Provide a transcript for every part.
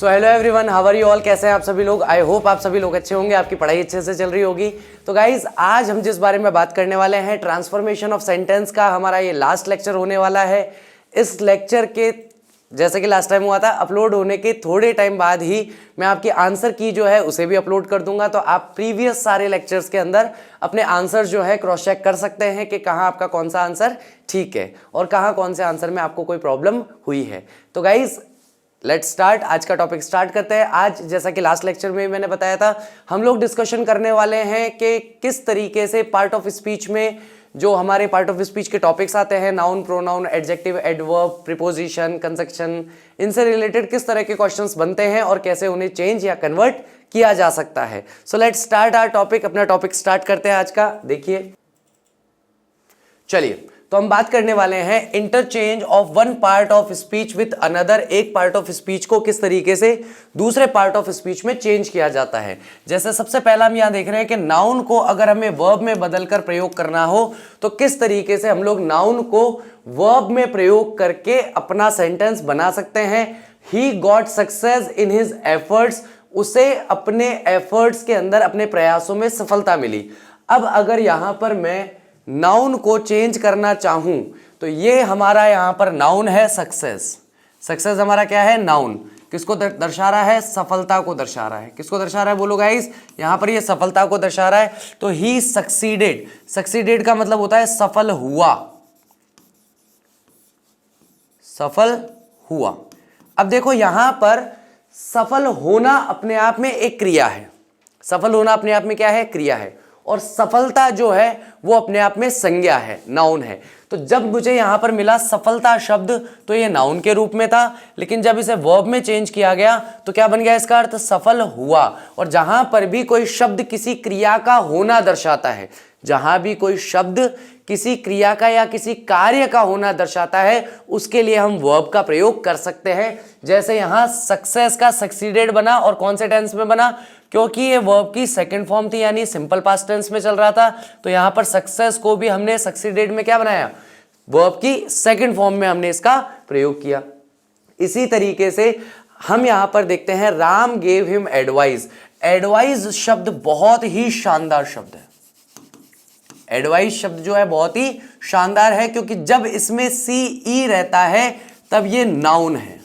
So hello everyone, how are you all. कैसे हैं आप सभी लोग। आई होप आप सभी लोग अच्छे होंगे, आपकी पढ़ाई अच्छे से चल रही होगी। तो गाइज आज हम जिस बारे में बात करने वाले हैं, ट्रांसफॉर्मेशन ऑफ सेंटेंस का हमारा ये लास्ट लेक्चर होने वाला है। इस लेक्चर के जैसे कि लास्ट टाइम हुआ था, अपलोड होने के थोड़े टाइम बाद ही मैं आपकी आंसर की जो है उसे भी अपलोड कर दूंगा। तो आप प्रीवियस सारे लेक्चर्स के अंदर अपने आंसर जो है क्रॉस चेक कर सकते हैं कि कहाँ आपका कौन सा आंसर ठीक है और कहाँ कौन से आंसर में आपको कोई प्रॉब्लम हुई है। तो गाइज लेट्स स्टार्ट। आज का टॉपिक स्टार्ट करते हैं। आज जैसा कि लास्ट लेक्चर में मैंने बताया था, हम लोग डिस्कशन करने वाले हैं कि किस तरीके से पार्ट ऑफ स्पीच में जो हमारे पार्ट ऑफ स्पीच के टॉपिक्स आते हैं, noun, pronoun, adjective, adverb, preposition, conjunction, इनसे रिलेटेड किस तरह के क्वेश्चंस बनते हैं और कैसे उन्हें चेंज या कन्वर्ट किया जा सकता है। So let's start our topic. अपना टॉपिक स्टार्ट करते हैं आज का। देखिए, चलिए तो हम बात करने वाले हैं interchange of one part of speech with another. एक पार्ट ऑफ स्पीच को किस तरीके से दूसरे पार्ट ऑफ स्पीच में चेंज किया जाता है। जैसे सबसे पहला हम यहां देख रहे हैं कि नाउन को अगर हमें वर्ब में बदलकर प्रयोग करना हो तो किस तरीके से हम लोग नाउन को वर्ब में प्रयोग करके अपना सेंटेंस बना सकते हैं। ही got success in his efforts, उसे अपने एफर्ट्स के अंदर, अपने प्रयासों में सफलता मिली। अब अगर यहां पर मैं नाउन को चेंज करना चाहूं तो ये हमारा यहां पर नाउन है सक्सेस। सक्सेस हमारा क्या है? नाउन। किसको दर्शा रहा है? सफलता को दर्शा रहा है। किसको दर्शा रहा है बोलो गाइस? यहां पर ये सफलता को दर्शा रहा है। तो ही सक्सीडेड, सक्सीडेड का मतलब होता है सफल हुआ, सफल हुआ। अब देखो यहां पर सफल होना अपने आप में एक क्रिया है। सफल होना अपने आप में क्या है? क्रिया है। और सफलता जो है वो अपने आप में संज्ञा है, नाउन है। तो जब मुझे यहां पर मिला सफलता शब्द तो ये नाउन के रूप में था, लेकिन जब इसे वर्ब में चेंज किया गया तो क्या बन गया इसका अर्थ? सफल हुआ। और जहां पर भी कोई शब्द किसी क्रिया का होना दर्शाता है, जहां भी कोई शब्द किसी क्रिया का या किसी कार्य का होना दर्शाता है, उसके लिए हम वर्ब का प्रयोग कर सकते हैं। जैसे यहां सक्सेस का सक्सीडेड बना, और कौन से टेंस में बना? क्योंकि ये वर्ब की सेकंड फॉर्म थी, यानी सिंपल पास्ट टेंस में चल रहा था। तो यहां पर सक्सेस को भी हमने सक्सीडेड में क्या बनाया? वर्ब की सेकंड फॉर्म में हमने इसका प्रयोग किया। इसी तरीके से हम यहां पर देखते हैं Ram gave him advice. Advice शब्द बहुत ही शानदार शब्द है। एडवाइस शब्द जो है बहुत ही शानदार है, क्योंकि जब इसमें सी ई रहता है तब ये नाउन है,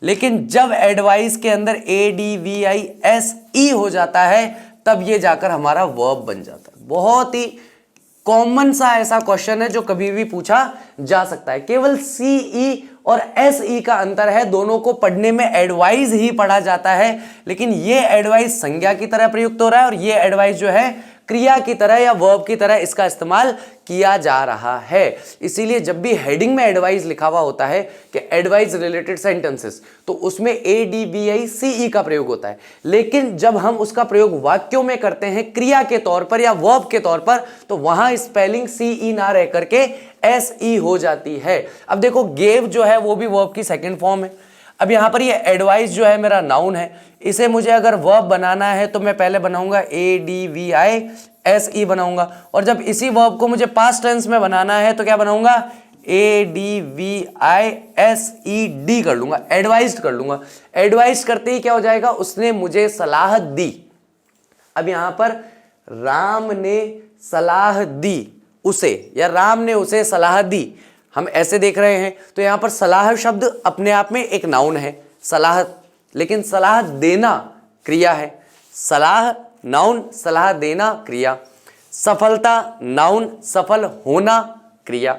लेकिन जब एडवाइस के अंदर ADVISE हो जाता है तब ये जाकर हमारा वर्ब बन जाता है। बहुत ही कॉमन सा ऐसा क्वेश्चन है जो कभी भी पूछा जा सकता है। केवल CE और SE का अंतर है। दोनों को पढ़ने में एडवाइस ही पढ़ा जाता है, लेकिन ये एडवाइस संज्ञा की तरह प्रयुक्त हो रहा है और ये एडवाइस जो है क्रिया की तरह या वर्ब की तरह इसका इस्तेमाल किया जा रहा है। इसीलिए जब भी हेडिंग में एडवाइस लिखा हुआ होता है कि एडवाइस रिलेटेड सेंटेंसेस, तो उसमें ADVICE का प्रयोग होता है। लेकिन जब हम उसका प्रयोग वाक्यों में करते हैं क्रिया के तौर पर या वर्ब के तौर पर, तो वहां स्पेलिंग CE ना रह करके SE हो जाती है। अब देखो गेव जो है वो भी वर्ब की सेकेंड फॉर्म है। अब यहां पर ये एडवाइस जो है मेरा नाउन है। इसे मुझे अगर वर्ब बनाना है तो मैं पहले बनाऊंगा ADVISE बनाऊंगा, और जब इसी वर्ब को मुझे पास्ट टेंस में बनाना है तो क्या बनाऊंगा? ADVISED कर लूंगा, एडवाइज्ड कर लूंगा। एडवाइज्ड करते ही क्या हो जाएगा? उसने मुझे सलाह दी। अब यहां पर राम ने सलाह दी उसे, या राम ने उसे सलाह दी, हम ऐसे देख रहे हैं। तो यहां पर सलाह शब्द अपने आप में एक नाउन है, सलाह, लेकिन सलाह देना क्रिया है। सलाह नाउन, सलाह देना क्रिया। सफलता नाउन, सफल होना क्रिया।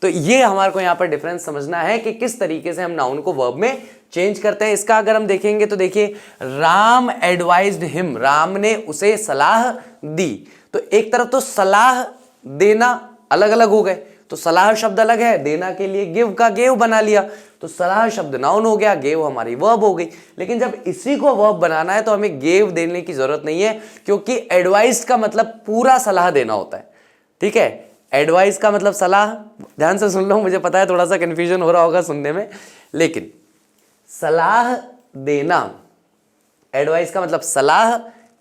तो ये हमारे को यहां पर डिफरेंस समझना है कि किस तरीके से हम नाउन को वर्ब में चेंज करते हैं। इसका अगर हम देखेंगे तो देखिए, राम एडवाइज्ड हिम, राम ने उसे सलाह दी। तो एक तरफ तो सलाह देना अलग अलग हो गए, तो सलाह शब्द अलग है, देना के लिए गिव का गेव बना लिया, तो सलाह शब्द नाउन हो गया, गेव हमारी वर्ब हो गई। लेकिन जब इसी को वर्ब बनाना है तो हमें गेव देने की जरूरत नहीं है, क्योंकि एडवाइस का मतलब पूरा सलाह देना होता है। ठीक है, एडवाइस का मतलब सलाह, ध्यान से सुन लो, मुझे पता है थोड़ा सा कंफ्यूजन हो रहा होगा सुनने में, लेकिन सलाह देना, एडवाइस का मतलब सलाह,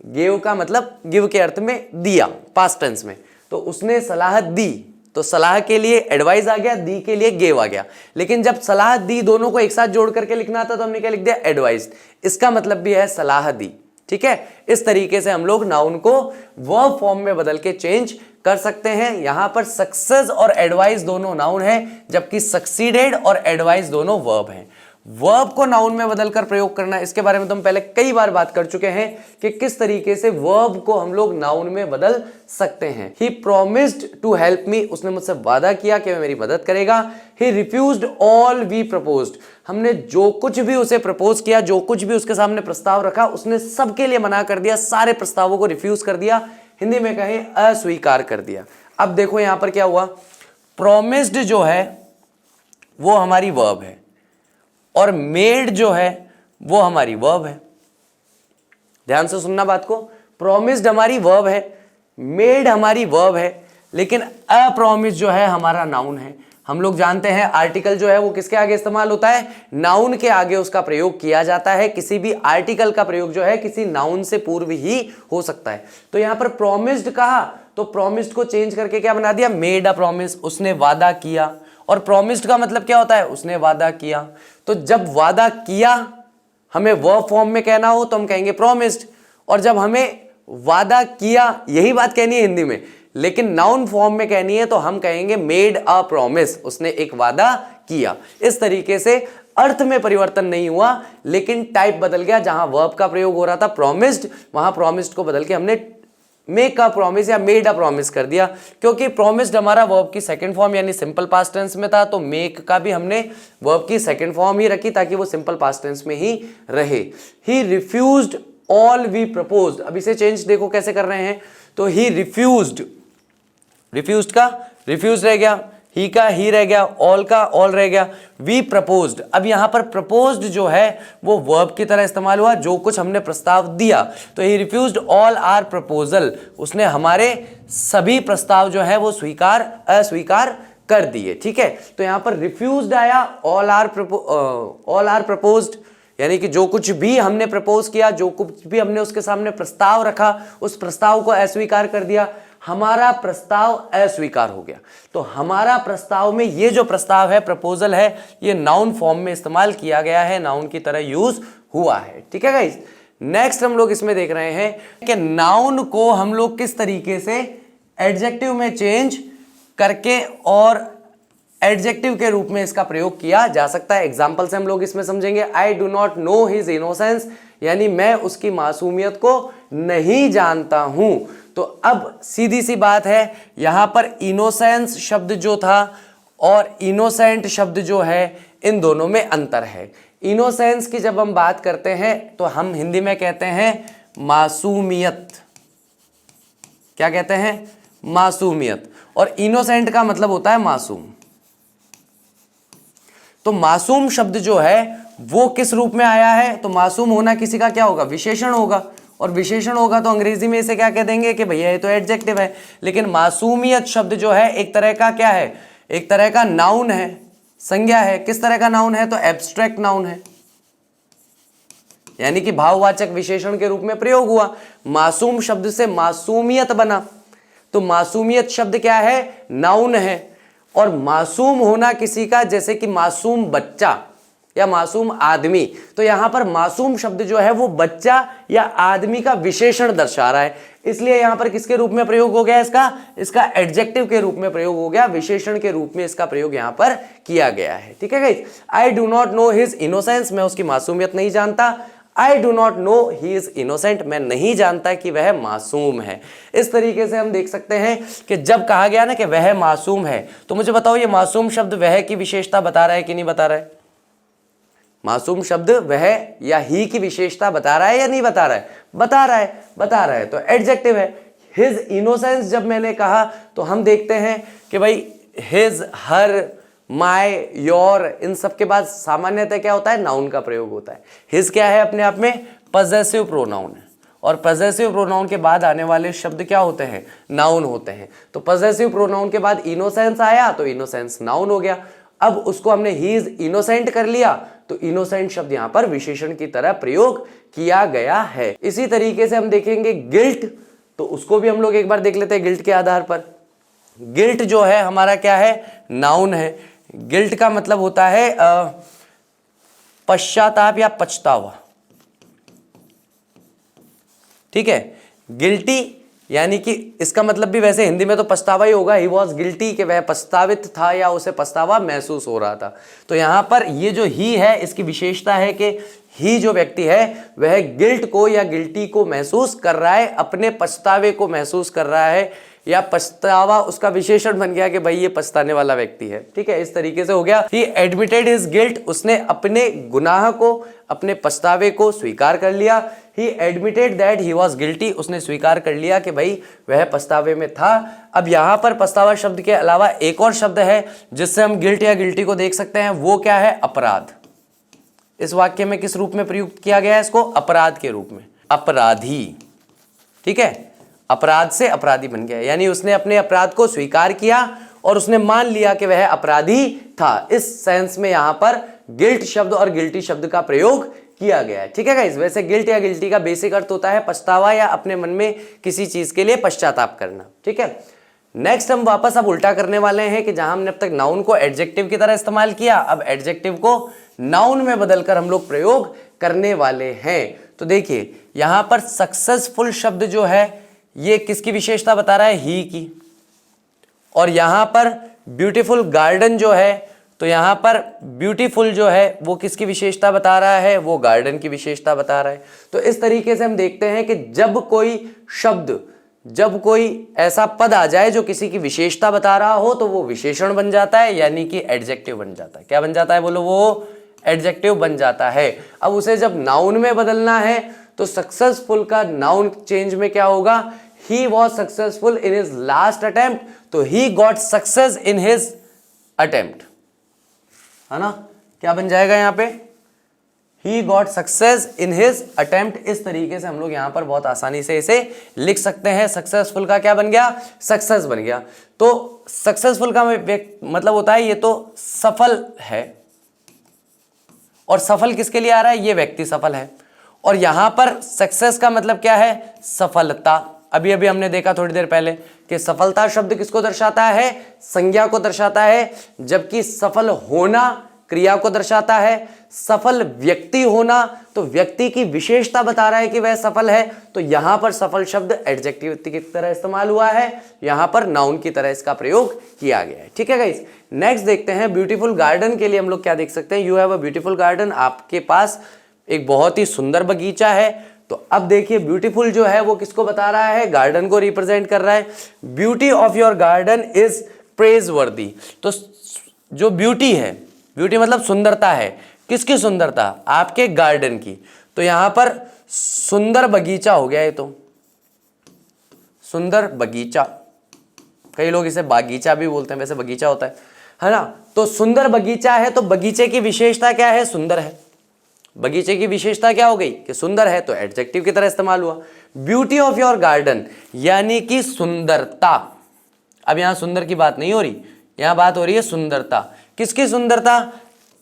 गेव का मतलब गिव के अर्थ में दिया, पास्ट टेंस में। तो उसने सलाह दी, तो सलाह के लिए एडवाइस आ गया, दी के लिए गेव आ गया। लेकिन जब सलाह दी दोनों को एक साथ जोड़ करके लिखना था तो हमने क्या लिख दिया, एडवाइस। इसका मतलब भी है सलाह दी। ठीक है, इस तरीके से हम लोग नाउन को वर्ब फॉर्म में बदल के चेंज कर सकते हैं। यहां पर सक्सेस और एडवाइस दोनों नाउन है, जबकि सक्सीडेड और एडवाइस दोनों वर्ब हैं। वर्ब को नाउन में बदलकर प्रयोग करना, इसके बारे में तो हम पहले कई बार बात कर चुके हैं कि किस तरीके से वर्ब को हम लोग नाउन में बदल सकते हैं। ही प्रोमिस्ड टू हेल्प मी, उसने मुझसे वादा किया कि वह मेरी मदद करेगा। ही रिफ्यूज्ड ऑल वी प्रपोज्ड, हमने जो कुछ भी उसे प्रपोज किया, जो कुछ भी उसके सामने प्रस्ताव रखा, उसने सबके लिए मना कर दिया, सारे प्रस्तावों को रिफ्यूज कर दिया, हिंदी में कहें अस्वीकार कर दिया। अब देखो यहां पर क्या हुआ, प्रोमिस्ड जो है वो हमारी वर्ब है और मेड जो है वो हमारी वर्ब है। ध्यान से सुनना बात को, प्रोमिस्ड हमारी वर्ब है, मेड हमारी वर्ब है, लेकिन अप्रॉमिस्ड जो है हमारा नाउन है। हम लोग जानते हैं आर्टिकल जो है वो किसके आगे इस्तेमाल होता है, नाउन के आगे उसका प्रयोग किया जाता है। किसी भी आर्टिकल का प्रयोग जो है किसी नाउन से पूर्व ही हो सकता है। तो यहां पर प्रोमिस्ड कहा तो प्रोमिस्ड को चेंज करके क्या बना दिया, मेड अ प्रॉमिस, उसने वादा किया। और प्रोमिस्ड का मतलब क्या होता है, उसने वादा किया। तो जब वादा किया हमें वर्ब फॉर्म में कहना हो तो हम कहेंगे प्रोमिस्ड, और जब हमें वादा किया यही बात कहनी है हिंदी में लेकिन नाउन फॉर्म में कहनी है तो हम कहेंगे मेड अ प्रॉमिस, उसने एक वादा किया। इस तरीके से अर्थ में परिवर्तन नहीं हुआ लेकिन टाइप बदल गया। जहां वर्ब का प्रयोग हो रहा था प्रोमिस्ड, वहां प्रोमिस्ड को बदल के हमने मेक अ प्रॉमिस या मेड अ प्रॉमिस कर दिया। क्योंकि प्रोमिस्ड हमारा वर्ब की सेकंड फॉर्म यानी सिंपल पास्ट टेंस में था, तो मेक का भी हमने वर्ब की सेकंड फॉर्म ही रखी ताकि वो सिंपल पास्ट टेंस में ही रहे। ही रिफ्यूज्ड ऑल वी प्रपोज्ड, अब इसे चेंज देखो कैसे कर रहे हैं, तो ही रिफ्यूज्ड, रिफ्यूज्ड का रिफ्यूज रह गया, ही का ही रह गया, ऑल का ऑल रह गया, वी प्रपोज्ड। अब यहां पर प्रपोज्ड जो है वो वर्ब की तरह इस्तेमाल हुआ, जो कुछ हमने प्रस्ताव दिया। तो ही रिफ्यूज्ड ऑल आर प्रपोजल, उसने हमारे सभी प्रस्ताव जो है वो अस्वीकार कर दिए। ठीक है, तो यहां पर रिफ्यूज्ड आया, ऑल आर प्रपोज्ड, यानी कि जो कुछ भी हमने प्रपोज किया, जो कुछ भी हमने उसके सामने प्रस्ताव रखा, उस प्रस्ताव को अस्वीकार कर दिया। हमारा प्रस्ताव अस्वीकार हो गया। तो हमारा प्रस्ताव में ये जो प्रस्ताव है, प्रपोजल है, ये नाउन फॉर्म में इस्तेमाल किया गया है, नाउन की तरह यूज हुआ है। ठीक है गाइस, नेक्स्ट हम लोग इसमें देख रहे हैं कि नाउन को हम लोग किस तरीके से एडजेक्टिव में चेंज करके और एडजेक्टिव के रूप में इसका प्रयोग किया जा सकता है। एग्जाम्पल से हम लोग इसमें समझेंगे। I do not know his innocence, यानी मैं उसकी मासूमियत को नहीं जानता हूं। तो अब सीधी सी बात है, यहां पर इनोसेंस शब्द जो था और इनोसेंट शब्द जो है, इन दोनों में अंतर है। इनोसेंस की जब हम बात करते हैं तो हम हिंदी में कहते हैं मासूमियत। क्या कहते हैं, मासूमियत। और इनोसेंट का मतलब होता है मासूम। तो मासूम शब्द जो है वो किस रूप में आया है, तो मासूम होना किसी का क्या होगा, विशेषण होगा। और विशेषण होगा तो अंग्रेजी में इसे क्या कह देंगे कि भैया ये तो एडजेक्टिव है। लेकिन मासूमियत शब्द जो है एक तरह का क्या है, एक तरह का नाउन है, संज्ञा है। किस तरह का नाउन है, तो एब्स्ट्रैक्ट नाउन है, यानी कि भाववाचक विशेषण के रूप में प्रयोग हुआ। मासूम शब्द से मासूमियत बना, तो मासूमियत शब्द क्या है, नाउन है। और मासूम होना किसी का, जैसे कि मासूम बच्चा या मासूम आदमी, तो यहां पर मासूम शब्द जो है वो बच्चा या आदमी का विशेषण दर्शा रहा है, इसलिए यहां पर किसके रूप में प्रयोग हो गया, इसका एडजेक्टिव के रूप में प्रयोग हो गया, विशेषण के रूप में इसका प्रयोग यहां पर किया गया है। ठीक है guys, I do not know his innocence, मैं उसकी मासूमियत नहीं जानता। I do not know he is innocent, मैं नहीं जानता कि वह मासूम है। इस तरीके से हम देख सकते हैं कि जब कहा गया ना कि वह मासूम है, तो मुझे बताओ ये मासूम शब्द वह की विशेषता बता रहा है कि नहीं बता रहा है, मासूम शब्द वह या ही की विशेषता बता रहा है या नहीं बता रहा है, बता रहा है, तो एडजेक्टिव है। हिज इनोसेंस जब मैंने कहा तो हम देखते हैं कि भाई हिज, हर, माय, योर, इन सब के बाद सामान्यतः क्या होता है, नाउन का प्रयोग होता है। हिज क्या है, अपने आप में पजेसिव प्रोनाउन है, और पजेसिव प्रोनाउन के बाद आने वाले शब्द क्या होते हैं, नाउन होते हैं। तो पजेसिव प्रोनाउन के बाद इनोसेंस आया तो इनोसेंस नाउन हो गया। अब उसको हमने ही इज इनोसेंट कर लिया तो इनोसेंट शब्द यहां पर विशेषण की तरह प्रयोग किया गया है। इसी तरीके से हम देखेंगे गिल्ट, तो उसको भी हम लोग एक बार देख लेते हैं गिल्ट के आधार पर। गिल्ट जो है हमारा क्या है, नाउन है। गिल्ट का मतलब होता है पश्चाताप या पछतावा, ठीक है। गिल्टी यानी कि इसका मतलब भी वैसे हिंदी में तो पछतावा ही होगा, ही वॉज गिल्टी, कि वह पछतावित था या उसे पछतावा महसूस हो रहा था। तो यहां पर ये जो ही है इसकी विशेषता है कि ही जो व्यक्ति है वह गिल्ट को या गिल्टी को महसूस कर रहा है, अपने पछतावे को महसूस कर रहा है, या पछतावा उसका विशेषण बन गया कि भाई ये पछताने वाला व्यक्ति है, ठीक है। इस तरीके से हो गया। ही एडमिटेड हिज गिल्ट, उसने अपने गुनाह को, अपने पछतावे को स्वीकार कर लिया। ही admitted that he was guilty, उसने स्वीकार कर लिया कि भाई वह पछतावे में था। अब यहां पर पछतावा शब्द के अलावा एक और शब्द है जिससे हम गिल्ट या गिल्टी को देख सकते हैं, वो क्या है, अपराध। इस वाक्य में किस रूप में प्रयुक्त किया गया है इसको, अपराध के रूप में, अपराधी, ठीक है। अपराध से अपराधी बन गया, यानी उसने अपने अपराध को स्वीकार किया और उसने मान लिया कि वह अपराधी था। इस सेंस में यहां पर गिल्ट शब्द और गिल्टी शब्द का प्रयोग किया गया है, ठीक है गाइस। वैसे गिल्ट या गिल्टी का बेसिक अर्थ होता है पछतावा या अपने मन में किसी चीज के लिए पश्चाताप करना, ठीक है। नेक्स्ट हम वापस अब उल्टा करने वाले हैं कि जहां हमने अब तक नाउन को एडजेक्टिव की तरह इस्तेमाल किया, अब एडजेक्टिव को नाउन में बदलकर हम लोग प्रयोग करने वाले हैं। तो देखिए यहां पर सक्सेसफुल शब्द जो है ये किसकी विशेषता बता रहा है, ही की। और यहां पर ब्यूटीफुल गार्डन जो है, तो यहां पर ब्यूटीफुल जो है वो किसकी विशेषता बता रहा है, वो गार्डन की विशेषता बता रहा है। तो इस तरीके से हम देखते हैं कि जब कोई शब्द, जब कोई ऐसा पद आ जाए जो किसी की विशेषता बता रहा हो तो वो विशेषण बन जाता है, यानी कि एडजेक्टिव बन जाता है। क्या बन जाता है बोलो, वो एडजेक्टिव बन जाता है। अब उसे जब नाउन में बदलना है तो सक्सेसफुल का नाउन चेंज में क्या होगा, he was successful in his last attempt, तो he got success in his attempt, है ना। क्या बन जाएगा यहां पे, he got success in his attempt. इस तरीके से हम लोग यहां पर बहुत आसानी से इसे लिख सकते हैं। सक्सेसफुल का क्या बन गया, सक्सेस बन गया। तो सक्सेसफुल का मतलब होता है ये तो सफल है, और सफल किसके लिए आ रहा है, ये व्यक्ति सफल है। और यहां पर सक्सेस का मतलब क्या है, सफलता। अभी अभी हमने देखा थोड़ी देर पहले कि सफलता शब्द किसको दर्शाता है, संज्ञा को दर्शाता है, जबकि सफल होना क्रिया को दर्शाता है। सफल व्यक्ति होना तो व्यक्ति की विशेषता बता रहा है कि वह सफल है। तो यहां पर सफल शब्द एडजेक्टिव की तरह इस्तेमाल हुआ है, यहां पर नाउन की तरह इसका प्रयोग किया गया है, ठीक है गाइस। नेक्स्ट देखते हैं ब्यूटीफुल गार्डन के लिए हम लोग क्या देख सकते हैं, you have a beautiful garden, आपके पास एक बहुत ही सुंदर बगीचा है। तो अब देखिए ब्यूटीफुल जो है वो किसको बता रहा है, गार्डन को रिप्रेजेंट कर रहा है। Beauty of your garden is praise वर्दी, तो जो ब्यूटी है, ब्यूटी मतलब सुंदरता है, किसकी सुंदरता, आपके गार्डन की। तो यहां पर सुंदर बगीचा हो गया, ये तो सुंदर बगीचा, कई लोग इसे बागीचा भी बोलते हैं, वैसे बगीचा होता है ना। तो सुंदर बगीचा है, तो बगीचे की विशेषता क्या है, सुंदर है। बगीचे की विशेषता क्या हो गई कि सुंदर है, तो एडजेक्टिव की तरह इस्तेमाल हुआ। ब्यूटी ऑफ योर गार्डन यानी कि सुंदरता। अब यहां सुंदर की बात नहीं हो रही, यहां बात हो रही है सुंदरता। किसकी सुंदरता,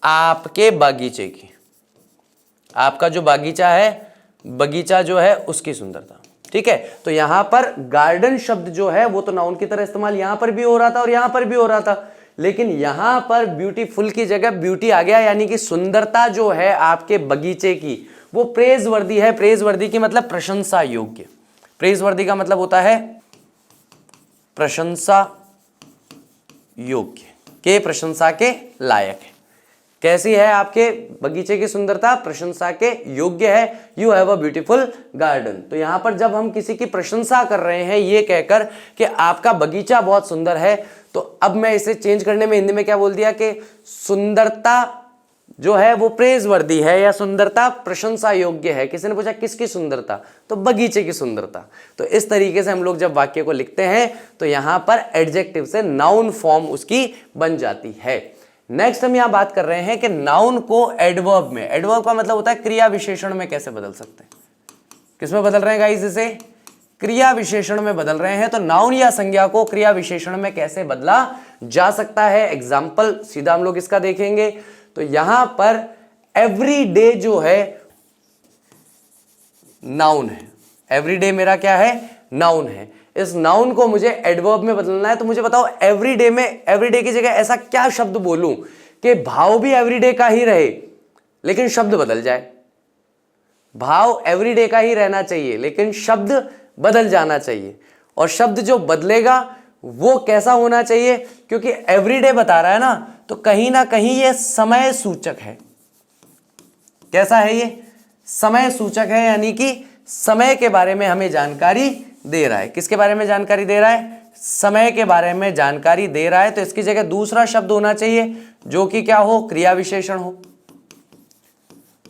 आपके बागीचे की, आपका जो बागीचा है, बगीचा जो है उसकी सुंदरता, ठीक है। तो यहां पर गार्डन शब्द जो है वो तो नाउन की तरह इस्तेमाल यहां पर भी हो रहा था और यहां पर भी हो रहा था, लेकिन यहां पर ब्यूटीफुल की जगह ब्यूटी आ गया, यानी कि सुंदरता जो है आपके बगीचे की वो प्रेज वर्दी है। प्रेज वर्दी की मतलब प्रशंसा योग्य, प्रेज वर्दी का मतलब होता है प्रशंसा योग्य, के प्रशंसा के लायक है। कैसी है आपके बगीचे की सुंदरता, प्रशंसा के योग्य है। You have a beautiful garden. तो यहां पर जब हम किसी की प्रशंसा कर रहे हैं ये कहकर कि आपका बगीचा बहुत सुंदर है, तो अब मैं इसे चेंज करने में हिंदी में क्या बोल दिया कि सुंदरता जो है वो प्रेज वर्दी है या सुंदरता प्रशंसा योग्य है। किसी ने पूछा किसकी सुंदरता, तो बगीचे की सुंदरता। तो इस तरीके से हम लोग जब वाक्य को लिखते हैं तो यहां पर एडजेक्टिव से नाउन फॉर्म उसकी बन जाती है। नेक्स्ट हम यहां बात कर रहे हैं कि नाउन को एडवर्ब में, एडवर्ब का मतलब होता है क्रिया विशेषण में कैसे बदल सकते हैं। किसमें बदल रहे हैं गाइस, इसे क्रिया विशेषण में बदल रहे हैं। तो नाउन या संज्ञा को क्रिया विशेषण में कैसे बदला जा सकता है, एग्जाम्पल सीधा हम लोग इसका देखेंगे। तो यहां पर एवरी डे जो है नाउन है, एवरी डे मेरा क्या है, नाउन है। इस नाउन को मुझे एडवर्ब में बदलना है, तो मुझे बताओ एवरीडे में, एवरीडे की जगह ऐसा क्या शब्द बोलूं कि भाव भी एवरीडे का ही रहे लेकिन शब्द बदल जाए। भाव एवरीडे का ही रहना चाहिए लेकिन शब्द बदल जाना चाहिए, और शब्द जो बदलेगा वो कैसा होना चाहिए, क्योंकि एवरीडे बता रहा है ना, तो कहीं ना कहीं ये समय सूचक है। कैसा है ये? समय सूचक है, यानी कि समय के बारे में हमें जानकारी दे रहा है। किसके बारे में जानकारी दे रहा है? समय के बारे में जानकारी दे रहा है। तो इसकी जगह दूसरा शब्द होना चाहिए जो कि क्या हो? क्रिया विशेषण हो,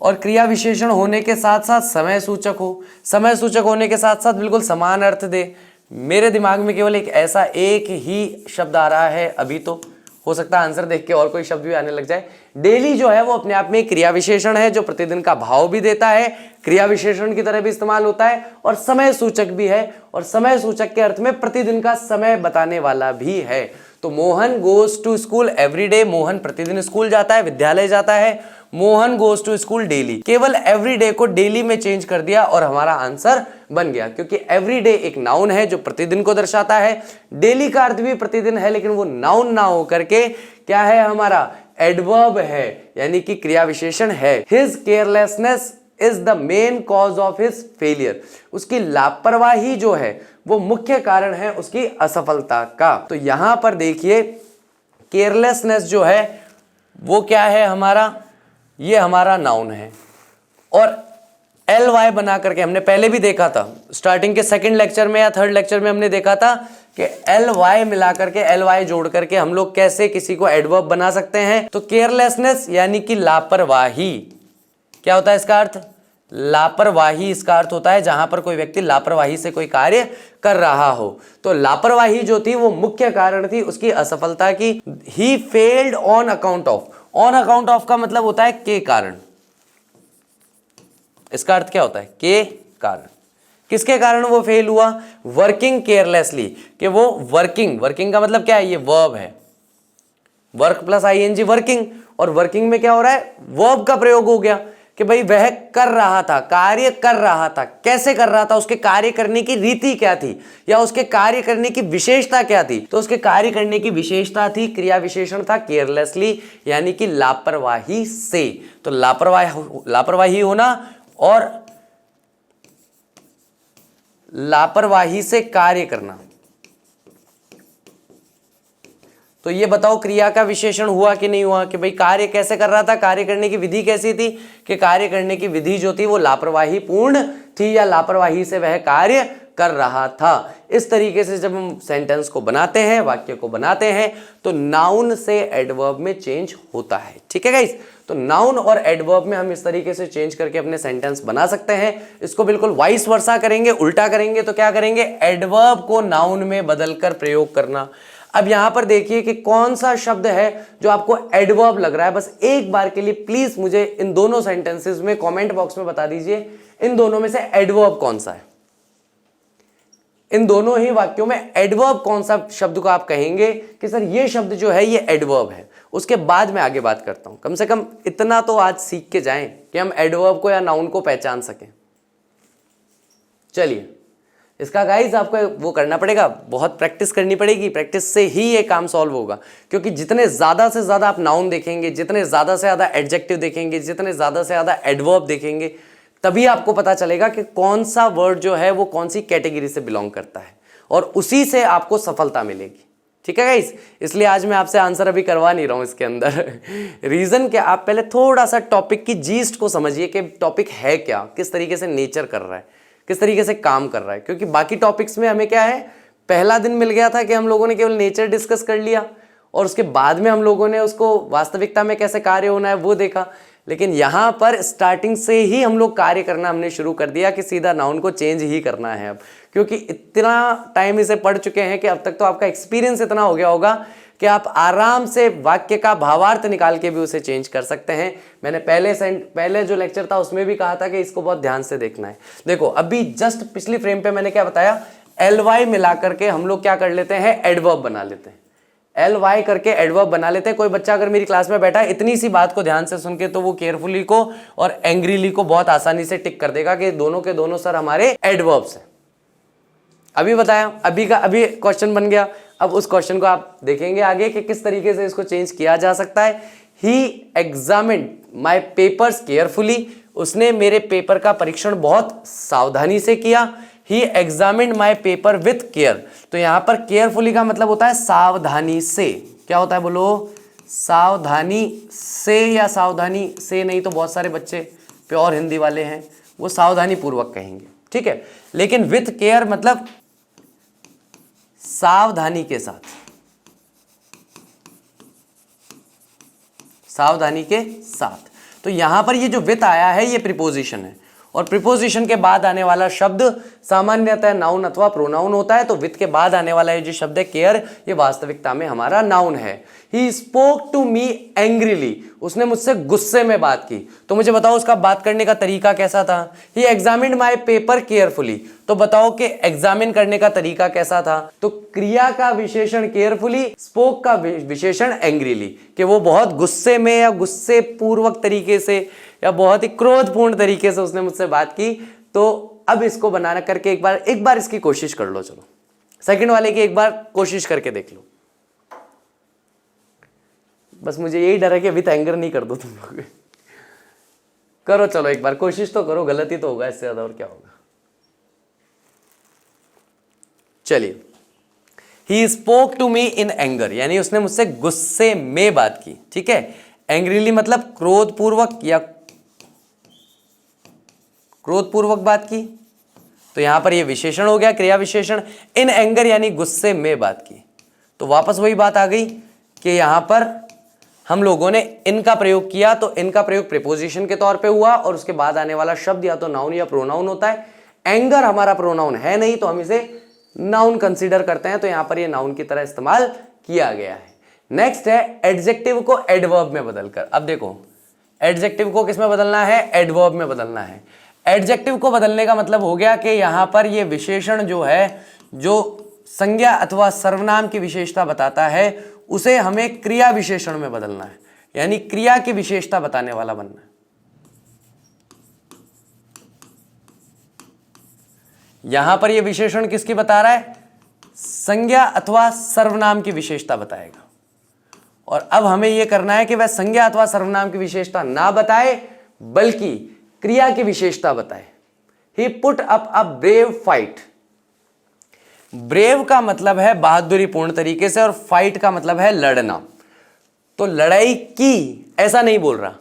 और क्रिया विशेषण होने के साथ साथ समय सूचक हो। समय सूचक होने के साथ साथ बिल्कुल समान अर्थ दे। मेरे दिमाग में केवल ऐसा एक ही शब्द आ रहा है अभी, तो हो सकता है आंसर देख के और कोई शब्द भी आने लग जाए। डेली जो है वो अपने आप में क्रिया विशेषण है जो प्रतिदिन का भाव भी देता है, क्रिया विशेषण की तरह भी इस्तेमाल होता है, और समय सूचक भी है, और समय सूचक के अर्थ में प्रतिदिन का समय बताने वाला भी है। तो Mohan goes to school every day, Mohan प्रतिदिन स्कूल जाता है, विद्यालय जाता है। Mohan goes to school daily, केवल एवरी डे को डेली में चेंज कर दिया और हमारा आंसर बन गया, क्योंकि एवरी डे एक नाउन है जो प्रतिदिन को दर्शाता है। डेली का अर्थ भी प्रतिदिन है, लेकिन वो नाउन ना हो करके क्या है? हमारा एडवर्ब है, यानी कि क्रिया विशेषण है। His carelessness is the main cause of his failure, उसकी लापरवाही जो है वो मुख्य कारण है उसकी असफलता का। तो यहां पर देखिए केयरलेसनेस जो है वो क्या है? हमारा ये हमारा नाउन है, और ly बना करके हमने पहले भी देखा था, स्टार्टिंग के सेकंड लेक्चर में या थर्ड लेक्चर में हमने देखा था कि ly मिला करके, ly जोड़ करके हम लोग कैसे किसी को एडवर्ब बना सकते हैं। तो केयरलेसनेस यानी कि लापरवाही, क्या होता है इसका अर्थ? लापरवाही इसका अर्थ होता है जहां पर कोई व्यक्ति लापरवाही से कोई कार्य कर रहा हो। तो लापरवाही जो थी वो मुख्य कारण थी उसकी असफलता की। He failed on account of, on account of का मतलब होता है के कारण। इसका अर्थ क्या होता है? के कारण। किसके कारण वो फेल हुआ? वर्किंग केयरलेसली, कि वो वर्किंग, वर्किंग का मतलब क्या है? ये वर्ब है, वर्क प्लस आईएनजी वर्किंग, और वर्किंग में क्या हो रहा है? वर्ब का प्रयोग हो गया कि भाई वह कर रहा था, कार्य कर रहा था। कैसे कर रहा था? उसके कार्य करने की रीति क्या थी, या उसके कार्य करने की विशेषता क्या थी? तो उसके कार्य करने की विशेषता थी, क्रिया विशेषण था केयरलेसली, यानी कि लापरवाही से। तो लापरवाही होना और लापरवाही से कार्य करना। तो ये बताओ क्रिया का विशेषण हुआ कि नहीं हुआ? कि भाई कार्य कैसे कर रहा था, कार्य करने की विधि कैसी थी? कि कार्य करने की विधि जो थी वो लापरवाही पूर्ण थी, या लापरवाही से वह कार्य कर रहा था। इस तरीके से जब हम सेंटेंस को बनाते हैं, वाक्य को बनाते हैं, तो नाउन से एडवर्ब में चेंज होता है। ठीक है गाइस? तो नाउन और एडवर्ब में हम इस तरीके से चेंज करके अपने सेंटेंस बना सकते हैं। इसको बिल्कुल वाइस वर्सा करेंगे, उल्टा करेंगे तो क्या करेंगे? एडवर्ब को नाउन में बदलकर प्रयोग करना। अब यहां पर देखिए कि कौन सा शब्द है जो आपको एडवर्ब लग रहा है। बस एक बार के लिए प्लीज मुझे इन दोनों सेंटेंसेस में कमेंट बॉक्स में बता दीजिए, इन दोनों में से एडवर्ब कौन सा है? इन दोनों ही वाक्यों में एडवर्ब कौन सा शब्द को आप कहेंगे कि सर ये शब्द जो है ये एडवर्ब है? उसके बाद मैं आगे बात करता हूं। कम से कम इतना तो आज सीख के जाएं कि हम एडवर्ब को या नाउन को पहचान सकें। चलिए, इसका गाइज आपको वो करना पड़ेगा, बहुत प्रैक्टिस करनी पड़ेगी। प्रैक्टिस से ही ये काम सॉल्व होगा, क्योंकि जितने ज़्यादा से ज़्यादा आप नाउन देखेंगे, जितने ज़्यादा से ज़्यादा एडजेक्टिव देखेंगे, जितने ज़्यादा से ज़्यादा एडवर्ब देखेंगे, तभी आपको पता चलेगा कि कौन सा वर्ड जो है वो कौन सी कैटेगरी से बिलोंग करता है, और उसी से आपको सफलता मिलेगी। ठीक है गाइस? इसलिए आज मैं आपसे आंसर अभी करवा नहीं रहा हूँ इसके अंदर। रीज़न क्या, आप पहले थोड़ा सा टॉपिक की जीस्ट को समझिए कि टॉपिक है क्या, किस तरीके से नेचर कर रहा है, किस तरीके से काम कर रहा है। क्योंकि बाकी टॉपिक्स में हमें क्या है, पहला दिन मिल गया था कि हम लोगों ने केवल नेचर डिस्कस कर लिया, और उसके बाद में हम लोगों ने उसको वास्तविकता में कैसे कार्य होना है वो देखा। लेकिन यहाँ पर स्टार्टिंग से ही हम लोग कार्य करना हमने शुरू कर दिया कि सीधा नाउन को चेंज ही करना है अब, क्योंकि इतना टाइम इसे पढ़ चुके हैं कि अब तक तो आपका एक्सपीरियंस इतना हो गया होगा कि आप आराम से वाक्य का भावार्थ निकाल के भी उसे चेंज कर सकते हैं। मैंने पहले जो लेक्चर था उसमें भी कहा था कि इसको बहुत ध्यान से देखना है। देखो अभी जस्ट पिछली फ्रेम पे मैंने क्या बताया, ly मिला करके हम लोग क्या कर लेते हैं, एडवर्ब बना लेते हैं। ly करके एडवर्ब बना लेते हैं। कोई बच्चा अगर मेरी क्लास में बैठा है, इतनी सी बात को ध्यान से सुन के, तो वो केयरफुली को और एंग्रीली को बहुत आसानी से टिक कर देगा कि दोनों के दोनों सर हमारे एडवर्ब्स हैं। अभी बताया, अभी क्वेश्चन बन गया। अब उस क्वेश्चन को आप देखेंगे आगे कि किस तरीके से इसको चेंज किया जा सकता है। He examined my papers carefully, उसने मेरे पेपर का परीक्षण बहुत सावधानी से किया। He examined my paper with care, तो यहां पर केयरफुली का मतलब होता है सावधानी से। क्या होता है बोलो? सावधानी से, या सावधानी से नहीं तो बहुत सारे बच्चे प्योर हिंदी वाले हैं वो सावधानी पूर्वक कहेंगे, ठीक है। लेकिन विथ केयर मतलब सावधानी के साथ, सावधानी के साथ। तो यहां पर ये जो विथ आया है ये प्रीपोजिशन है, और प्रीपोजिशन के बाद आने वाला शब्द सामान्यतः नाउन अथवा प्रोनाउन होता है। तो विथ के बाद आने वाला ये जो शब्द है केयर, ये वास्तविकता में हमारा नाउन है। He spoke to me angrily, उसने मुझसे गुस्से में बात की। तो मुझे बताओ उसका बात करने का तरीका कैसा था? ही एग्जामिन्ड माई पेपर केयरफुली, तो बताओ कि एग्जामिन करने का तरीका कैसा था? तो क्रिया का विशेषण केयरफुली, स्पोक का विशेषण एंग्रीली, कि वो बहुत गुस्से में या गुस्से पूर्वक तरीके से या बहुत ही क्रोधपूर्ण तरीके से उसने मुझसे बात की। तो अब इसको बनाना करके एक बार इसकी कोशिश कर लो। चलो सेकंड वाले की एक बार कोशिश करके देख लो। बस मुझे यही डर है कि विथ एंगर नहीं कर दो तुम लोग। करो, चलो एक बार कोशिश तो करो, गलती तो होगा, इससे ज्यादा और क्या होगा। चलिए, he spoke to me in anger, यानी उसने मुझसे गुस्से में बात की, ठीक है। एंग्रीली मतलब क्रोधपूर्वक या क्रोधपूर्वक बात की। तो यहां पर ये विशेषण हो गया, क्रिया विशेषण। इन एंगर यानी गुस्से में बात की। तो वापस वही बात आ गई कि यहां पर हम लोगों ने इनका प्रयोग किया, तो इनका प्रयोग प्रीपोजिशन के तौर पे हुआ, और उसके बाद आने वाला शब्द या तो नाउन या प्रोनाउन होता है। एंगर हमारा प्रोनाउन है नहीं, तो हम इसे नाउन कंसीडर करते हैं, तो यहां पर ये नाउन की तरह इस्तेमाल किया गया है। नेक्स्ट है एडजेक्टिव को एडवर्ब में बदलकर। अब देखो, एडजेक्टिव को किस में बदलना है? एडवर्ब में बदलना है। एडजेक्टिव को बदलने का मतलब हो गया कि यहां पर ये विशेषण जो है, जो संज्ञा अथवा सर्वनाम की विशेषता बताता है, उसे हमें क्रिया विशेषण में बदलना है, यानी क्रिया की विशेषता बताने वाला बनना है। यहां पर यह विशेषण किसकी बता रहा है? संज्ञा अथवा सर्वनाम की विशेषता बताएगा। और अब हमें यह करना है कि वह संज्ञा अथवा सर्वनाम की विशेषता ना बताए, बल्कि क्रिया की विशेषता बताए। He put up a brave fight. Brave का मतलब है बहादुरी पूर्ण तरीके से, और फाइट का मतलब है लड़ना। तो लड़ाई की ऐसा नहीं बोल रहा,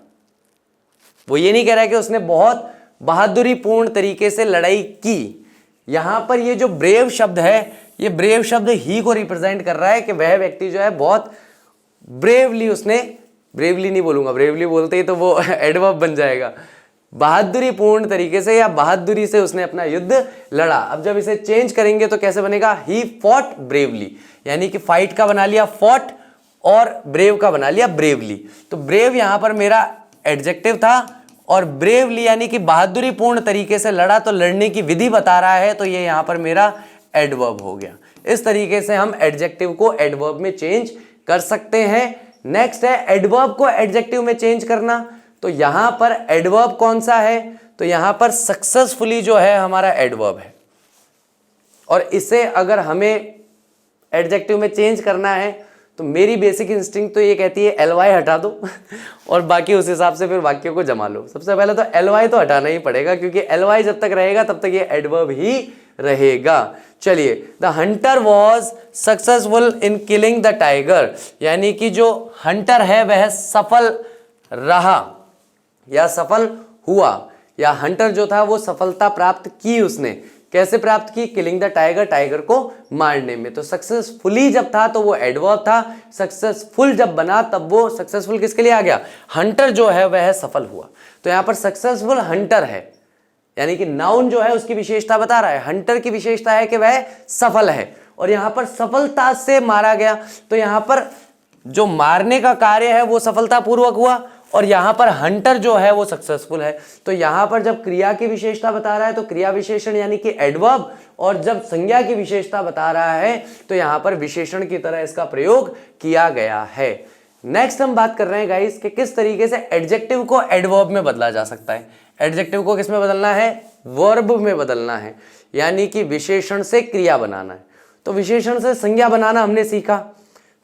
वो ये नहीं कह रहा है कि उसने बहुत बहादुरी पूर्ण तरीके से लड़ाई की। यहां पर ये जो ब्रेव शब्द है, ये ब्रेव शब्द ही को रिप्रेजेंट कर रहा है कि वह व्यक्ति जो है बहुत ब्रेवली, उसने ब्रेवली नहीं बोलूंगा, ब्रेवली बोलते ही तो वो एडवर्ब बन जाएगा। बहादुरी पूर्ण तरीके से या बहादुरी से उसने अपना युद्ध लड़ा। अब जब इसे चेंज करेंगे तो कैसे बनेगा? ही फॉट ब्रेवली, यानी कि फाइट का बना लिया फॉट और ब्रेव का बना लिया ब्रेवली। तो ब्रेव यहां पर मेरा एडजेक्टिव था, और ब्रेवली यानी कि बहादुरी पूर्ण तरीके से लड़ा, तो लड़ने की विधि बता रहा है, तो ये यहां पर मेरा एडवर्ब हो गया। इस तरीके से हम एडजेक्टिव को एडवर्ब में चेंज कर सकते हैं। नेक्स्ट है एडवर्ब को एडजेक्टिव में चेंज करना। तो यहां पर एडवर्ब कौन सा है? तो यहां पर सक्सेसफुली जो है हमारा एडवर्ब है, और इसे अगर हमें एडजेक्टिव में चेंज करना है तो मेरी बेसिक इंस्टिंक्ट तो ये कहती है एलवाई हटा दो और बाकी उस हिसाब से फिर वाक्यों को जमा लो। सबसे पहले तो एलवाई तो हटाना ही पड़ेगा, क्योंकि एलवाई जब तक रहेगा तब तक ये एडवर्ब ही रहेगा। चलिए, the Hunter was successful in killing the tiger, यानी कि जो हंटर है वह सफल रहा या सफल हुआ, या हंटर जो था वो सफलता प्राप्त की। उसने कैसे प्राप्त की? किलिंग द टाइगर, टाइगर को मारने में। तो सक्सेसफुली जब था तो वो एडवर्ब था, सक्सेसफुल जब बना तब वो सक्सेसफुल किसके लिए आ गया? हंटर जो है वह सफल हुआ। तो यहां पर सक्सेसफुल हंटर है, यानी कि नाउन जो है उसकी विशेषता बता रहा है। हंटर की विशेषता है कि वह सफल है, और यहां पर सफलता से मारा गया। तो यहां पर जो मारने का कार्य है वो सफलतापूर्वक हुआ, और यहां पर हंटर जो है वो सक्सेसफुल है। तो यहां पर जब क्रिया की विशेषता बता रहा है तो क्रिया विशेषण यानी कि एडवर्ब, और जब संज्ञा की विशेषता बता रहा है तो यहां पर विशेषण की तरह इसका प्रयोग किया गया है। नेक्स्ट हम बात कर रहे हैं गाइस कि किस तरीके से एडजेक्टिव को एडवर्ब में बदला जा सकता है। एडजेक्टिव को किस में बदलना है? वर्ब में बदलना है, यानी कि विशेषण से क्रिया बनाना है। तो विशेषण से संज्ञा बनाना हमने सीखा,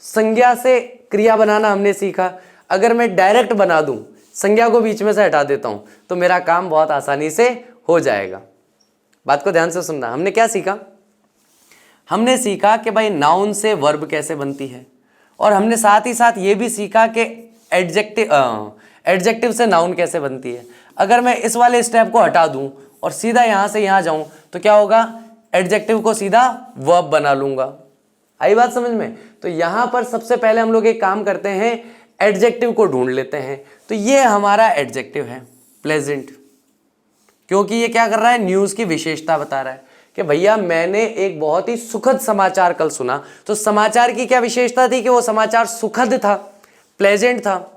संज्ञा से क्रिया बनाना हमने सीखा। अगर मैं डायरेक्ट बना दूं, संज्ञा को बीच में से हटा देता हूं, तो मेरा काम बहुत आसानी से हो जाएगा। बात को ध्यान से सुनना। हमने क्या सीखा? हमने सीखा कि भाई नाउन से वर्ब कैसे बनती है, और हमने साथ ही साथ ये भी सीखा कि एडजेक्टिव से नाउन कैसे बनती है। अगर मैं इस वाले स्टेप को हटा दूं और सीधा यहां से यहां जाऊं तो क्या होगा? एडजेक्टिव को सीधा वर्ब बना लूंगा। आई बात समझ में? तो यहां पर सबसे पहले हम लोग एक काम करते हैं, एडजेक्टिव को ढूंढ लेते हैं। तो ये हमारा एडजेक्टिव है प्लेजेंट, क्योंकि ये क्या कर रहा है? न्यूज़ की विशेषता बता रहा है कि भैया मैंने एक बहुत ही सुखद समाचार कल सुना। तो समाचार की क्या विशेषता थी? कि वो समाचार सुखद था, प्लेजेंट था।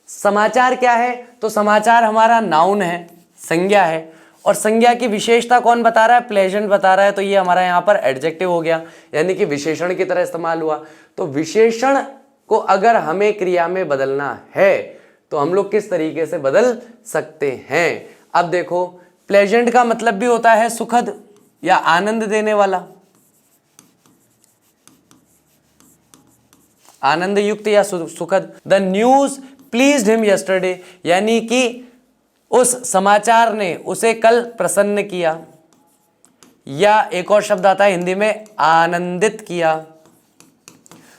समाचार क्या है? तो समाचार हमारा नाउन है, संज्ञा है, और संज्ञा की विशेषता कौन बता रहा है? प्लेजेंट बता रहा है। तो ये हमारा यहाँ पर एडजेक्टिव हो गया, यानी कि विशेषण की तरह इस्तेमाल हुआ। तो विशेषण को अगर हमें क्रिया में बदलना है तो हम लोग किस तरीके से बदल सकते हैं? अब देखो, प्लेजेंट का मतलब भी होता है सुखद या आनंद देने वाला, आनंद युक्त या सुखद। The news pleased him yesterday, यानी कि उस समाचार ने उसे कल प्रसन्न किया, या एक और शब्द आता है हिंदी में आनंदित किया।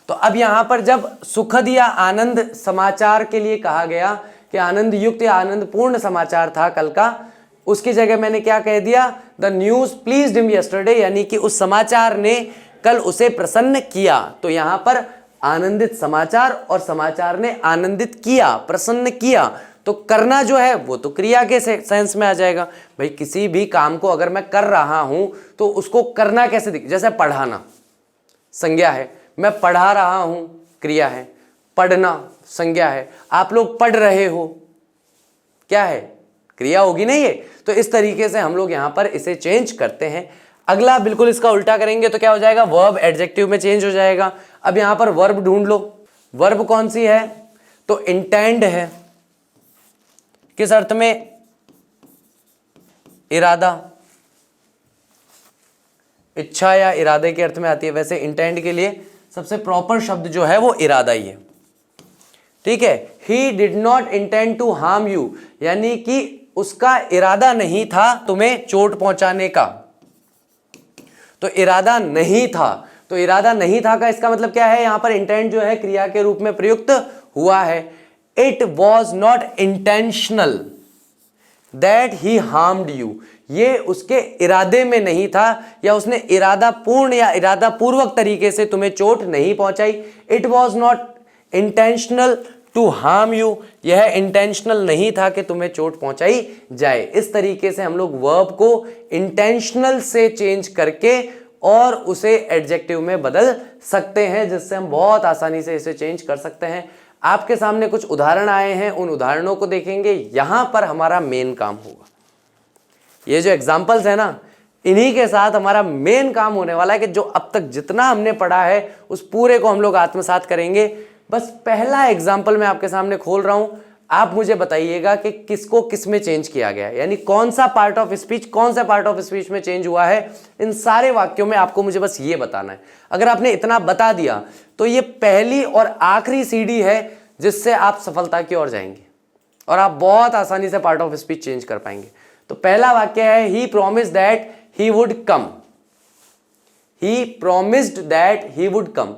तो अब यहां पर जब सुखद या आनंद समाचार के लिए कहा गया कि आनंद युक्त या आनंद पूर्ण समाचार था कल का, उसकी जगह मैंने क्या कह दिया? The news pleased him yesterday, यानी कि उस समाचार ने कल उसे प्रसन्न किया। तो यहां पर आनंदित समाचार और समाचार ने आनंदित किया, प्रसन्न किया। तो करना जो है वो तो क्रिया के सेंस में आ जाएगा। भाई किसी भी काम को अगर मैं कर रहा हूं तो उसको करना कैसे दिख, जैसे पढ़ाना संज्ञा है, मैं पढ़ा रहा हूं क्रिया है, पढ़ना संज्ञा है, आप लोग पढ़ रहे हो क्या है? क्रिया होगी ना ये। तो इस तरीके से हम लोग यहां पर इसे चेंज करते हैं। अगला बिल्कुल इसका उल्टा करेंगे तो क्या हो जाएगा? वर्ब एडजेक्टिव में चेंज हो जाएगा। अब यहां पर वर्ब ढूंढ लो। वर्ब कौन सी है? तो इंटेंड है। किस अर्थ में? इरादा, इच्छा या इरादे के अर्थ में आती है। वैसे इंटेंड के लिए सबसे प्रॉपर शब्द जो है वो इरादा ही है, ठीक है। He did not intend to harm you, यानी कि उसका इरादा नहीं था तुम्हें चोट पहुंचाने का। तो इरादा नहीं था, तो इरादा नहीं था का इसका मतलब क्या है? यहां पर इंटेंट जो है क्रिया के रूप में प्रयुक्त हुआ है। It was not intentional that he harmed you, ये उसके इरादे में नहीं था, या उसने इरादा पूर्ण या इरादा पूर्वक तरीके से तुम्हें चोट नहीं पहुंचाई। It was not intentional to harm you, यह इंटेंशनल नहीं था कि तुम्हें चोट पहुंचाई जाए। इस तरीके से हम लोग वर्ब को इंटेंशनल से चेंज करके और उसे एडजेक्टिव में बदल सकते हैं, जिससे हम बहुत आसानी से इसे चेंज कर सकते हैं। आपके सामने कुछ उदाहरण आए हैं, उन उदाहरणों को देखेंगे। यहां पर हमारा मेन काम होगा, ये जो एग्जाम्पल्स है ना, इन्हीं के साथ हमारा मेन काम होने वाला है कि जो अब तक जितना हमने पढ़ा है उस पूरे को हम लोग आत्मसात करेंगे। बस पहला एग्जाम्पल मैं आपके सामने खोल रहा हूं, आप मुझे बताइएगा कि किसको किस में चेंज किया गया है, यानी कौन सा पार्ट ऑफ स्पीच कौन सा पार्ट ऑफ स्पीच में चेंज हुआ है। इन सारे वाक्यों में आपको मुझे बस ये बताना है। अगर आपने इतना बता दिया तो ये पहली और आखिरी सीढ़ी है जिससे आप सफलता की ओर जाएंगे और आप बहुत आसानी से पार्ट ऑफ स्पीच चेंज कर पाएंगे। तो पहला वाक्य है he promised that he would come. He promised that he would come.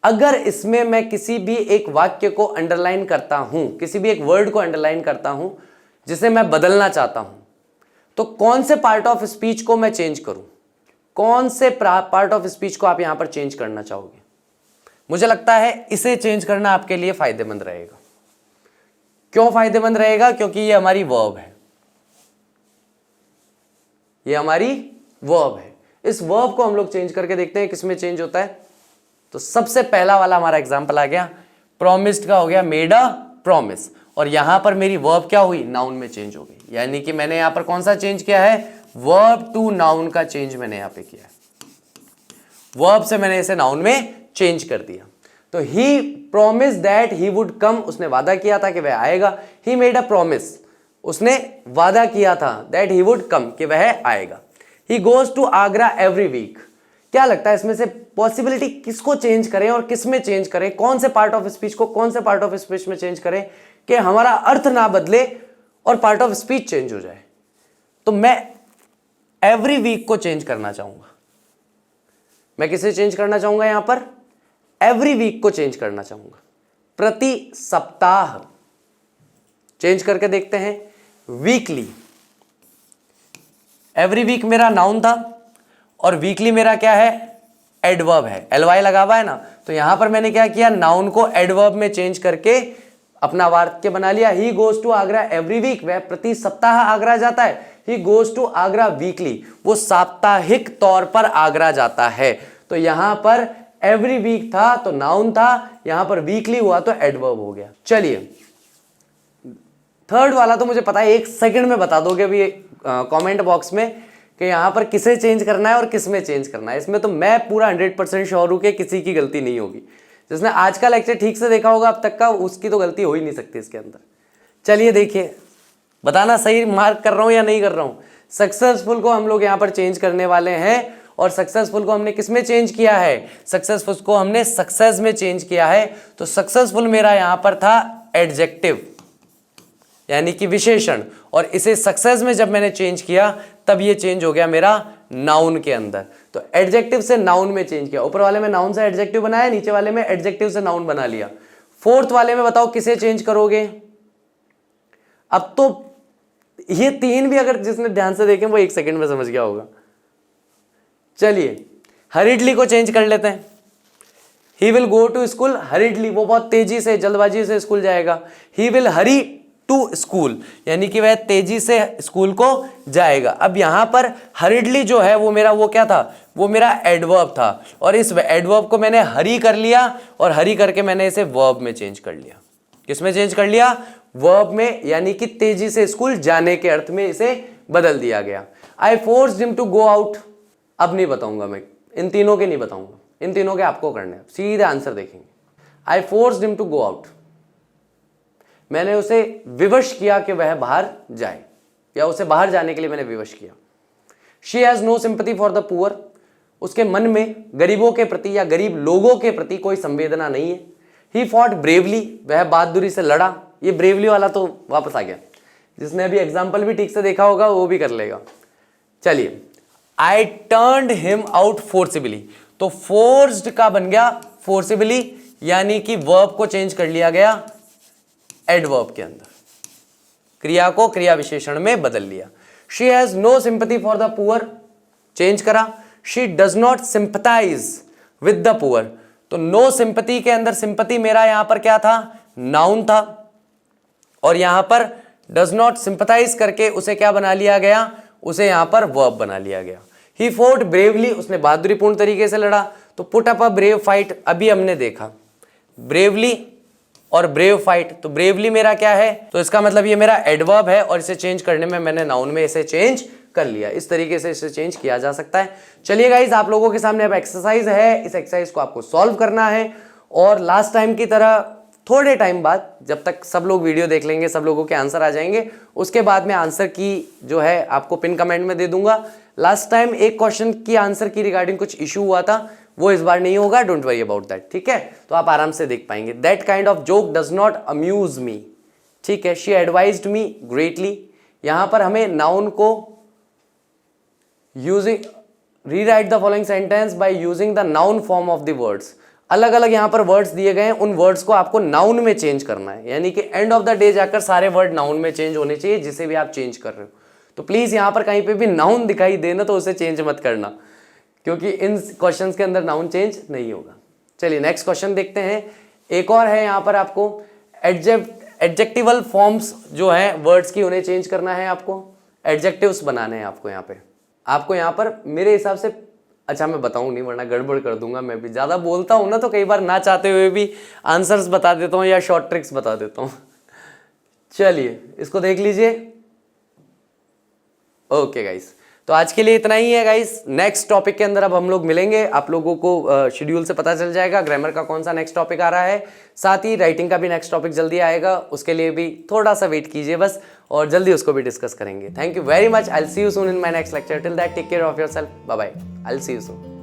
अगर इसमें मैं किसी भी एक वाक्य को अंडरलाइन करता हूं, किसी भी एक वर्ड को अंडरलाइन करता हूं जिसे मैं बदलना चाहता हूं, तो कौन से पार्ट ऑफ स्पीच को मैं चेंज करूं? कौन से पार्ट ऑफ स्पीच को आप यहां पर चेंज करना चाहोगे? मुझे लगता है इसे चेंज करना आपके लिए फायदेमंद रहेगा। क्यों फायदेमंद रहेगा? क्योंकि ये हमारी वर्ब है, ये हमारी वर्ब है। इस वर्ब को हम लोग चेंज करके देखते हैं किसमें चेंज होता है। तो सबसे पहला वाला हमारा एग्जांपल आ गया, प्रॉमिस्ड का हो गया मेड अ प्रॉमिस, और यहां पर मेरी वर्ब क्या हुई? नाउन में चेंज हो गई। यानी कि मैंने यहां पर कौन सा चेंज किया है? वर्ब टू नाउन का चेंज मैंने यहां पे किया है। वर्ब से मैंने इसे नाउन में चेंज कर दिया। तो he promise that he would come, उसने वादा किया था कि वह आएगा। ही मेड अ प्रॉमिस, उसने वादा किया था दैट ही वुड कम, कि वह आएगा। He goes to Agra every week. क्या लगता है इसमें से पॉसिबिलिटी किसको चेंज करें और किस में चेंज करें, कौन से पार्ट ऑफ स्पीच को कौन से पार्ट ऑफ स्पीच में चेंज करें कि हमारा अर्थ ना बदले और पार्ट ऑफ स्पीच चेंज हो जाए? तो मैं एवरी वीक को चेंज करना चाहूंगा। मैं किसे चेंज करना चाहूंगा? यहां पर एवरी वीक को चेंज करना चाहूंगा, प्रति सप्ताह। चेंज करके देखते हैं, वीकली। एवरी वीक मेरा नाउन था और वीकली मेरा क्या है? एडवर्ब है। एलवाई लगा हुआ है ना, तो यहां पर मैंने क्या किया? नाउन को एडवर्ब में चेंज करके अपना वाक्य बना लिया। He goes to Agra every week, वह प्रति सप्ताह आगरा जाता है। He goes to Agra weekly, वो साप्ताहिक तौर पर आगरा जाता है। तो यहां पर एवरी वीक था तो नाउन था, यहां पर वीकली हुआ तो एडवर्ब हो गया। चलिए थर्ड वाला तो मुझे पता है, 1 सेकंड में बता दोगे अभी कमेंट बॉक्स में कि यहां पर किसे चेंज करना है और किस में चेंज करना है। इसमें तो मैं पूरा 100% श्योर हूं कि किसी की गलती नहीं होगी। जिसने आज का लेक्चर ठीक से देखा होगा अब तक का, उसकी तो गलती हो ही नहीं सकती इसके अंदर। चलिए देखिए, बताना सही मार्क कर रहा हूं या नहीं कर रहा हूं। सक्सेसफुल को हम लोग यहां पर चेंज करने वाले हैं, और सक्सेसफुल को हमने किस में चेंज किया है? सक्सेसफुल को हमने सक्सेस में चेंज किया है। तो सक्सेसफुल मेरा यहां पर था एडजेक्टिव, यानी कि विशेषण, और इसे सक्सेस में जब मैंने चेंज किया तब ये चेंज हो गया मेरा नाउन के अंदर। तो एडजेक्टिव से नाउन में चेंज किया। ऊपर वाले में नाउन से एडजेक्टिव बनाया, नीचे वाले में एडजेक्टिव से नाउन बना लिया। फोर्थ वाले में बताओ किसे चेंज करोगे? अब तो ये 3 भी अगर जिसने ध्यान से देखें वो 1 सेकंड में समझ गया होगा। चलिए हरिडली को चेंज कर लेते हैं। He will go to school hurriedly, वो बहुत तेजी से जल्दबाजी से स्कूल जाएगा। He will hurry to school, यानी कि वह तेजी से स्कूल को जाएगा। अब यहां पर हरिडली जो है वो मेरा वो क्या था? वो मेरा एडवर्ब था, और इस एडवर्ब को मैंने हरी कर लिया, और हरी करके मैंने इसे वर्ब में चेंज कर लिया। किस में चेंज कर लिया? वर्ब में, यानी कि तेजी से स्कूल जाने के अर्थ में इसे बदल दिया गया। I forced him to go out. अब नहीं बताऊंगा मैं, इन तीनों के नहीं बताऊंगा, इन तीनों के आपको करने हैं, सीधे आंसर देखेंगे। I forced him to go out, मैंने उसे विवश किया कि वह बाहर जाए, या उसे बाहर जाने के लिए मैंने विवश किया। She has no sympathy for the poor, उसके मन में गरीबों के प्रति या गरीब लोगों के प्रति कोई संवेदना नहीं है। ही फॉट ब्रेवली, वह बहादुरी से लड़ा। ये ब्रेवली वाला तो वापस आ गया, जिसने अभी एग्जाम्पल भी ठीक से देखा होगा वो भी कर लेगा। चलिए, आई टर्न्ड हिम आउट फोर्सिबली, तो फोर्स्ड का बन गया फोर्सिबली, यानी कि वर्ब को चेंज कर लिया गया एडवर्ब के अंदर, क्रिया को क्रिया विशेषण में बदल लिया। She has no sympathy for the poor, change करा। She does not sympathise with the poor, तो नो सिंपैथी के अंदर सिंपैथी मेरा यहां पर क्या था? नाउन था, और यहां पर डज नॉट सिंपैथाइज करके उसे क्या बना लिया गया? उसे यहां पर वर्ब बना लिया गया। ही फोर्ट ब्रेवली, उसने बहादुरीपूर्ण तरीके से लड़ा। तो put up a brave fight, अभी हमने देखा ब्रेवली और ब्रेव फाइट, तो ब्रेवली मेरा क्या है? तो इसका मतलब ये मेरा एडवर्ब है, और इसे चेंज करने में मैंने नाउन में इसे चेंज कर लिया। इस तरीके से इसे चेंज किया जा सकता है। चलिए गाइज, आप लोगों के सामने अब एक्सरसाइज है, इस एक्सरसाइज को आपको सॉल्व करना है, और लास्ट टाइम की तरह थोड़े टाइम बाद, जब तक सब लोग वीडियो देख लेंगे, सब लोगों के आंसर आ जाएंगे, उसके बाद में आंसर की जो है आपको पिन कमेंट में दे दूंगा। लास्ट टाइम एक क्वेश्चन की आंसर की रिगार्डिंग कुछ इशू हुआ था, वो इस बार नहीं होगा, डोंट वरी अबाउट दैट, ठीक है? तो आप आराम से देख पाएंगे। That kind of joke does not amuse me, ठीक है? शी एडवाइज्ड मी ग्रेटली, यहां पर हमें नाउन को using rewrite the following sentence by using the noun form of the words. अलग अलग यहां पर वर्ड्स दिए गए हैं, उन वर्ड्स को आपको नाउन में चेंज करना है, यानी कि एंड ऑफ द डे जाकर सारे वर्ड नाउन में चेंज होने चाहिए, जिसे भी आप चेंज कर रहे हो। तो प्लीज यहां पर कहीं पे भी नाउन दिखाई देना तो उसे चेंज मत करना, क्योंकि इन क्वेश्चंस के अंदर नाउन चेंज नहीं होगा। चलिए नेक्स्ट क्वेश्चन देखते हैं। एक और है यहां पर आपको एडजेक्टिवल फॉर्म्स जो है वर्ड्स की, उन्हें चेंज करना है आपको, एडजेक्टिव्स बनाने हैं आपको यहाँ पे। आपको यहाँ पर मेरे हिसाब से, अच्छा मैं बताऊँ नहीं वरना गड़बड़ कर दूंगा, मैं भी ज़्यादा बोलता हूँ ना तो कई बार ना चाहते हुए भी आंसर्स बता देता हूँ या शॉर्ट ट्रिक्स बता देता हूँ। चलिए इसको देख लीजिए। ओके गाइस, तो आज के लिए इतना ही है गाइस। नेक्स्ट टॉपिक के अंदर अब हम लोग मिलेंगे, आप लोगों को शेड्यूल से पता चल जाएगा ग्रामर का कौन सा नेक्स्ट टॉपिक आ रहा है, साथ ही राइटिंग का भी नेक्स्ट टॉपिक जल्दी आएगा, उसके लिए भी थोड़ा सा वेट कीजिए बस, और जल्दी उसको भी डिस्कस करेंगे। Thank you very much, I will see you soon in my next lecture, till that take care of yourself, bye bye, I will see you soon.